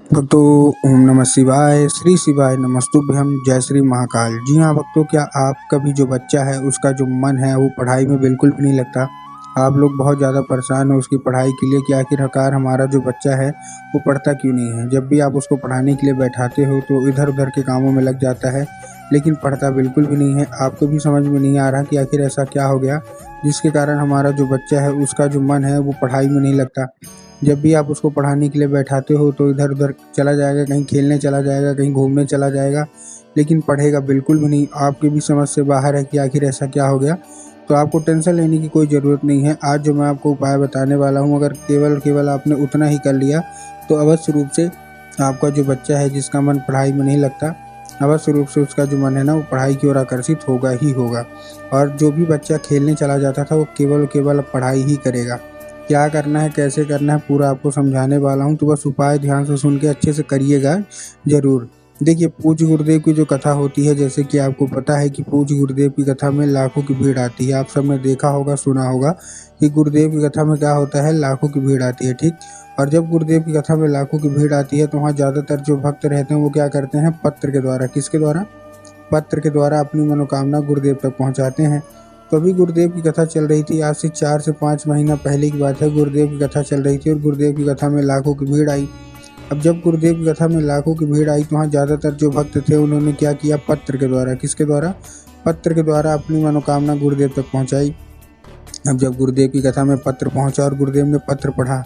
भक्तों, ओम नमः शिवाय, श्री शिवाय नमस्तुभ्यम, जय श्री महाकाल। जी हाँ भक्तों, क्या आपका भी जो बच्चा है उसका जो मन है वो पढ़ाई में बिल्कुल भी नहीं लगता। आप लोग बहुत ज़्यादा परेशान हो उसकी पढ़ाई के लिए कि आखिरकार हमारा जो बच्चा है वो पढ़ता क्यों नहीं है। जब भी आप उसको पढ़ाने के लिए बैठाते हो तो इधर उधर के कामों में लग जाता है, लेकिन पढ़ता बिल्कुल भी नहीं है। आपको भी समझ में नहीं आ रहा कि आखिर ऐसा क्या हो गया जिसके कारण हमारा जो बच्चा है उसका जो मन है वो पढ़ाई में नहीं लगता। जब भी आप उसको पढ़ाने के लिए बैठाते हो तो इधर उधर चला जाएगा, कहीं खेलने चला जाएगा, कहीं घूमने चला जाएगा, लेकिन पढ़ेगा बिल्कुल भी नहीं। आपकी भी समझ से बाहर है कि आखिर ऐसा क्या हो गया। तो आपको टेंशन लेने की कोई ज़रूरत नहीं है। आज जो मैं आपको उपाय बताने वाला हूँ, अगर केवल आपने उतना ही कर लिया तो अवश्य रूप से आपका जो बच्चा है जिसका मन पढ़ाई में नहीं लगता, अवश्य रूप से उसका जो मन है ना वो पढ़ाई की ओर आकर्षित होगा ही होगा। और जो भी बच्चा खेलने चला जाता था वो केवल पढ़ाई ही करेगा। क्या करना है, कैसे करना है, पूरा आपको समझाने वाला हूँ, तो बस उपाय ध्यान से सुन के अच्छे से करिएगा ज़रूर। देखिए, पूज्य गुरुदेव की जो कथा होती है, जैसे कि आपको पता है कि पूज्य गुरुदेव की कथा में लाखों की भीड़ आती है। आप सबने देखा होगा, सुना होगा कि गुरुदेव की कथा में क्या होता है, लाखों की भीड़ आती है, ठीक। और जब गुरुदेव की कथा में लाखों की भीड़ आती है तो वहाँ ज़्यादातर जो भक्त रहते हैं वो क्या करते हैं, पत्र के द्वारा, किसके द्वारा, पत्र के द्वारा अपनी मनोकामना गुरुदेव तक पहुँचाते हैं। तो अभी गुरुदेव की कथा चल रही थी, आज से 4 से 5 महीना पहले की बात है। गुरुदेव की कथा चल रही थी और गुरुदेव की कथा में लाखों की भीड़ आई। अब जब गुरुदेव की कथा में लाखों की भीड़ आई तो वहाँ ज़्यादातर जो भक्त थे उन्होंने क्या किया, पत्र के द्वारा, किसके द्वारा, पत्र के द्वारा अपनी मनोकामना गुरुदेव तक पहुँचाई। अब जब गुरुदेव की कथा में पत्र पहुँचा और गुरुदेव ने पत्र पढ़ा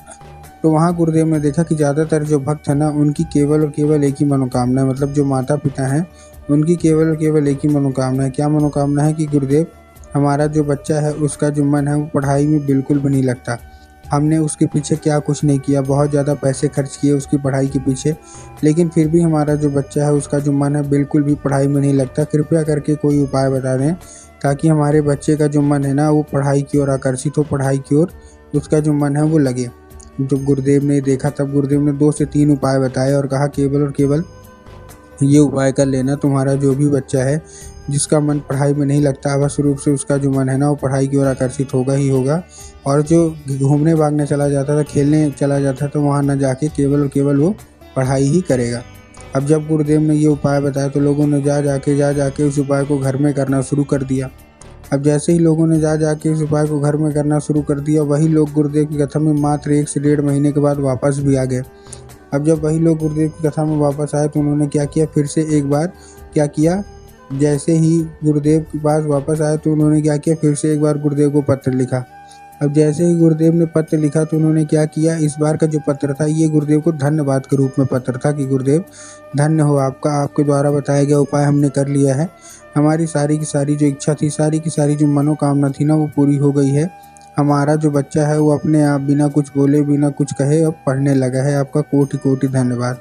तो वहाँ गुरुदेव ने देखा कि ज़्यादातर जो भक्त है ना उनकी केवल और केवल एक ही मनोकामना है, मतलब जो माता पिता हैं उनकी केवल और केवल एक ही मनोकामना है। क्या मनोकामना है कि गुरुदेव, हमारा जो बच्चा है उसका जो मन है वो पढ़ाई में बिल्कुल भी नहीं लगता। हमने उसके पीछे क्या कुछ नहीं किया, बहुत ज़्यादा पैसे खर्च किए उसकी पढ़ाई के पीछे, लेकिन फिर भी हमारा जो बच्चा है उसका जो मन है बिल्कुल भी पढ़ाई में नहीं लगता। कृपया करके कोई उपाय बता दें ताकि हमारे बच्चे का जो मन है ना वो पढ़ाई की ओर आकर्षित हो, पढ़ाई की ओर उसका जो मन है वो लगे। जब गुरुदेव ने देखा तब गुरुदेव ने 2 से 3 उपाय बताए और कहा केवल और केवल ये उपाय कर लेना, तुम्हारा जो भी बच्चा है जिसका मन पढ़ाई में नहीं लगता, अवश्य रूप से उसका जो मन है ना वो पढ़ाई की ओर आकर्षित होगा ही होगा। और जो घूमने भागने चला जाता था, खेलने चला जाता था, वहाँ न जाके केवल और केवल वो पढ़ाई ही करेगा। अब जब गुरुदेव ने ये उपाय बताया तो लोगों ने जा जाके उस उपाय को घर में करना शुरू कर दिया। अब जैसे ही लोगों ने जा जाके इस उपाय को घर में करना शुरू कर दिया, वही लोग गुरुदेव की कथा में मात्र 1 से 1.5 महीने के बाद वापस भी आ गए। अब जब वही लोग गुरुदेव की कथा में वापस आए तो उन्होंने क्या किया, फिर से एक बार क्या किया, जैसे ही गुरुदेव के पास वापस आए तो उन्होंने क्या किया, फिर से एक बार गुरुदेव को पत्र लिखा। अब जैसे ही गुरुदेव ने पत्र लिखा तो उन्होंने क्या किया, इस बार का जो पत्र था ये गुरुदेव को धन्यवाद के रूप में पत्र था कि गुरुदेव धन्य हो आपका, आपके द्वारा बताया गया उपाय हमने कर लिया है। हमारी सारी की सारी जो इच्छा थी, सारी की सारी जो मनोकामना थी ना वो पूरी हो गई है। हमारा जो बच्चा है वो अपने आप बिना कुछ बोले, बिना कुछ कहे अब पढ़ने लगा है। आपका कोटि कोटि धन्यवाद।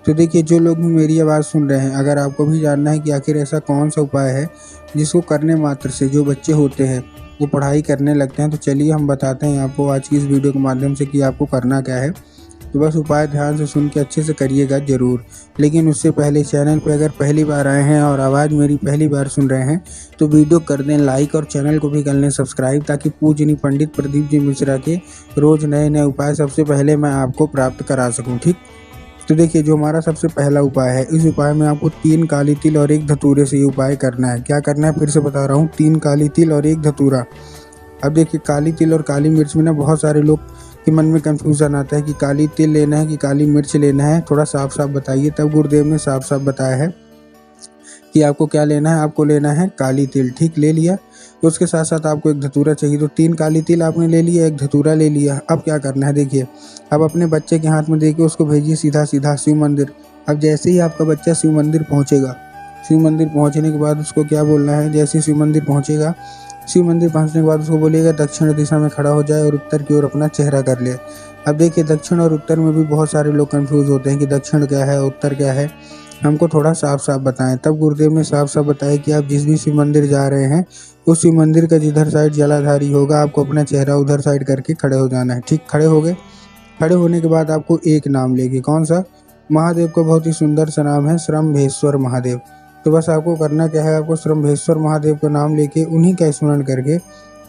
तो देखिए, जो लोग भी मेरी आवाज़ सुन रहे हैं, अगर आपको भी जानना है कि आखिर ऐसा कौन सा उपाय है जिसको करने मात्र से जो बच्चे होते हैं वो पढ़ाई करने लगते हैं, तो चलिए हम बताते हैं आपको आज की इस वीडियो के माध्यम से कि आपको करना क्या है। तो बस उपाय ध्यान से सुन के अच्छे से करिएगा ज़रूर। लेकिन उससे पहले चैनल पे अगर पहली बार आए हैं और आवाज़ मेरी पहली बार सुन रहे हैं तो वीडियो कर दें लाइक और चैनल को भी कर लें सब्सक्राइब, ताकि पूजनीय पंडित प्रदीप जी मिश्रा के रोज़ नए नए उपाय सबसे पहले मैं आपको प्राप्त करा सकूँ, ठीक। तो देखिए, जो हमारा सबसे पहला उपाय है, इस उपाय में आपको 3 काली तिल और 1 धतूरे से ये उपाय करना है। क्या करना है, फिर से बता रहा हूँ, 3 काली तिल और 1 धतूरा। अब देखिए, काली तिल और काली मिर्च में ना बहुत सारे लोग के मन में कन्फ्यूज़न आता है कि काली तिल लेना है कि काली मिर्च लेना है, थोड़ा साफ साफ बताइए। तब गुरुदेव ने साफ साफ बताया है कि आपको क्या लेना है, आपको लेना है काली तिल, ठीक, ले लिया। तो उसके साथ साथ आपको 1 धतूरा चाहिए, तो 3 काली तिल आपने ले लिया, 1 धतूरा ले लिया। अब क्या करना है, देखिए, अब अपने बच्चे के हाथ में देके उसको भेजिए सीधा सीधा शिव मंदिर। अब जैसे ही आपका बच्चा शिव मंदिर पहुँचेगा, शिव मंदिर पहुँचने के बाद उसको क्या बोलना है, जैसे शिव मंदिर पहुँचेगा, शिव मंदिर पहुँचने के बाद उसको बोलिएगा दक्षिण दिशा में खड़ा हो जाए और उत्तर की ओर अपना चेहरा कर ले। अब देखिए, दक्षिण और उत्तर में भी बहुत सारे लोग कंफ्यूज होते हैं कि दक्षिण क्या है, उत्तर क्या है, हमको थोड़ा साफ साफ बताएं। तब गुरुदेव ने साफ साफ बताया कि आप जिस भी शिव मंदिर जा रहे हैं उस शिव मंदिर का जिधर साइड जलाधारी होगा आपको अपना चेहरा उधर साइड करके खड़े हो जाना है, ठीक। खड़े हो गए, खड़े होने के बाद आपको एक नाम लेगी, कौन सा, महादेव का बहुत ही सुंदर सा नाम है, श्रम्भेश्वर महादेव। तो बस आपको करना क्या है, आपको श्रम्भेश्वर महादेव का नाम लेके उन्हीं का स्मरण करके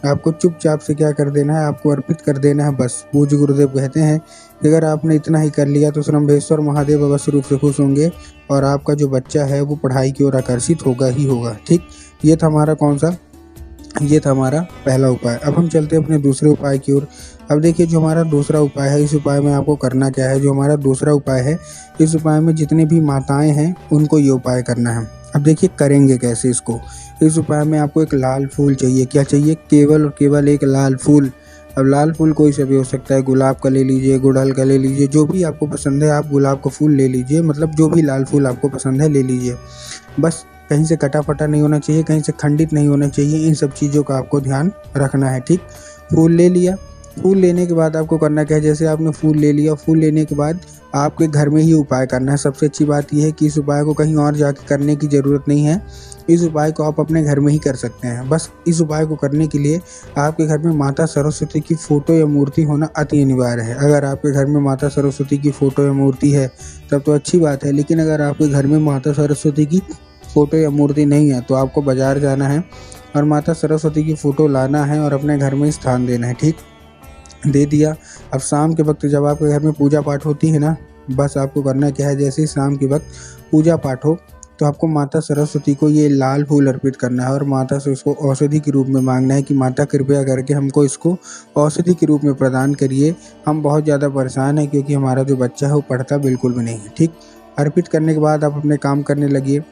आपको चुपचाप से क्या कर देना है, आपको अर्पित कर देना है बस। पूज्य गुरुदेव कहते हैं कि अगर आपने इतना ही कर लिया तो श्रम्भेश्वर महादेव अवश्य रूप से खुश होंगे और आपका जो बच्चा है वो पढ़ाई की ओर आकर्षित होगा ही होगा। ठीक, ये था हमारा कौन सा, ये था हमारा पहला उपाय। अब हम चलते हैं अपने दूसरे उपाय की ओर। अब देखिए जो हमारा दूसरा उपाय है, इस उपाय में आपको करना क्या है। जो हमारा दूसरा उपाय है, इस उपाय में जितनी भी माताएं हैं उनको ये उपाय करना है। अब देखिए करेंगे कैसे इसको। इस उपाय में आपको एक लाल फूल चाहिए। क्या चाहिए, केवल और केवल एक लाल फूल। अब लाल फूल कोई सा भी हो सकता है, गुलाब का ले लीजिए, गुड़हल का ले लीजिए, जो भी आपको पसंद है आप गुलाब का फूल ले लीजिए, मतलब जो भी लाल फूल आपको पसंद है ले लीजिए। बस कहीं से कटा फटा नहीं होना चाहिए, कहीं से खंडित नहीं होना चाहिए, इन सब चीज़ों का आपको ध्यान रखना है। ठीक, फूल ले लिया। फूल लेने के बाद आपको करना क्या है, जैसे आपने फूल ले लिया, फूल लेने के बाद आपके घर में ही उपाय करना है। सबसे अच्छी बात यह है कि इस उपाय को कहीं और जाके करने की ज़रूरत नहीं है। इस उपाय को आप अपने घर में ही कर सकते हैं। बस इस उपाय को करने के लिए आपके घर में माता सरस्वती की फ़ोटो या मूर्ति होना अति अनिवार्य है। अगर आपके घर में माता सरस्वती की फ़ोटो या मूर्ति है तब तो अच्छी बात है, लेकिन अगर आपके घर में माता सरस्वती की फ़ोटो या मूर्ति नहीं है तो आपको बाज़ार जाना है और माता सरस्वती की फ़ोटो लाना है और अपने घर में स्थान देना है। ठीक, दे दिया। अब शाम के वक्त जब आपके घर में पूजा पाठ होती है ना, बस आपको करना क्या है, जैसे ही शाम के वक्त पूजा पाठ हो तो आपको माता सरस्वती को ये लाल फूल अर्पित करना है और माता से उसको औषधि के रूप में मांगना है कि माता कृपया करके हमको इसको औषधि के रूप में प्रदान करिए। हम बहुत ज़्यादा परेशान हैं क्योंकि हमारा जो बच्चा है वो पढ़ता बिल्कुल भी नहीं है। ठीक, अर्पित करने के बाद आप अपने काम करने लगिए।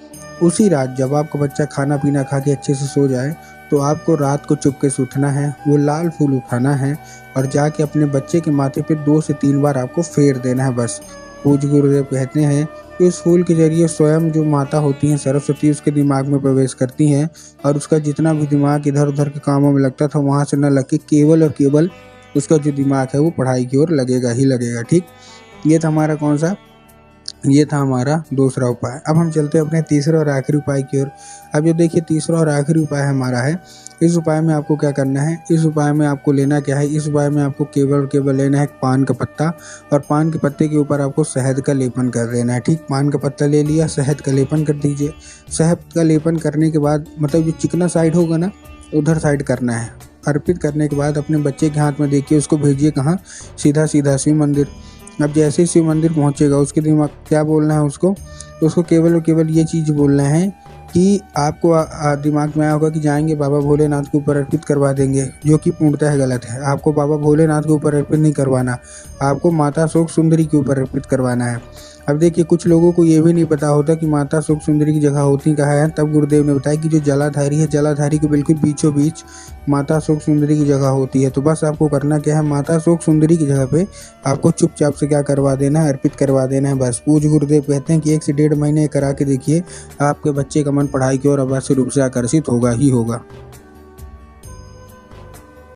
उसी रात जब आपका बच्चा खाना पीना खा के अच्छे से सो जाए तो आपको रात को चुपके से उठना है, वो लाल फूल उठाना है और जाके अपने बच्चे के माथे पे 2 से 3 बार आपको फेर देना है बस। पूज्य गुरुदेव कहते हैं कि इस फूल के जरिए स्वयं जो माता होती हैं सरस्वती उसके दिमाग में प्रवेश करती हैं और उसका जितना भी दिमाग इधर उधर के कामों में लगता था वहाँ से न लग के केवल और केवल उसका जो दिमाग है वो पढ़ाई की ओर लगेगा ही लगेगा। ठीक, ये था हमारा कौन सा, ये था हमारा दूसरा उपाय। अब हम चलते हैं अपने तीसरे और आखिरी उपाय की ओर। अब जो देखिए तीसरा और आखिरी उपाय हमारा है, इस उपाय में आपको क्या करना है, इस उपाय में आपको लेना क्या है, इस उपाय में आपको केवल और केवल लेना है पान का पत्ता और पान के पत्ते के ऊपर आपको शहद का लेपन कर देना है। ठीक, पान का पत्ता ले लिया, शहद का लेपन कर दीजिए। शहद का लेपन करने के बाद मतलब जो चिकना साइड होगा ना उधर साइड करना है। अर्पित करने के बाद अपने बच्चे के हाथ में देखिए, उसको भेजिए कहाँ, सीधा सीधा शिव मंदिर। अब जैसे ही शिव मंदिर पहुंचेगा उसके दिमाग क्या बोलना है, उसको केवल और केवल ये चीज़ बोलना है कि आपको दिमाग में आया होगा कि जाएंगे बाबा भोलेनाथ के ऊपर अर्पित करवा देंगे, जो कि पूर्णतः गलत है। आपको बाबा भोलेनाथ के ऊपर अर्पित नहीं करवाना, आपको माता शोक सुंदरी के ऊपर अर्पित करवाना है। अब देखिए कुछ लोगों को ये भी नहीं पता होता कि माता शोक सुंदरी की जगह होती कहाँ है। तब गुरुदेव ने बताया कि जो जलाधारी है, जलाधारी के बिल्कुल बीचों बीच माता शोक सुंदरी की जगह होती है। तो बस आपको करना क्या है, माता शोक सुंदरी की जगह पे आपको चुपचाप से क्या करवा देना है, अर्पित करवा देना है बस। पूज्य गुरुदेव कहते हैं कि 1 से 1.5 महीने करा के देखिए, आपके बच्चे का मन पढ़ाई की ओर अवश्य रूप से आकर्षित होगा ही होगा।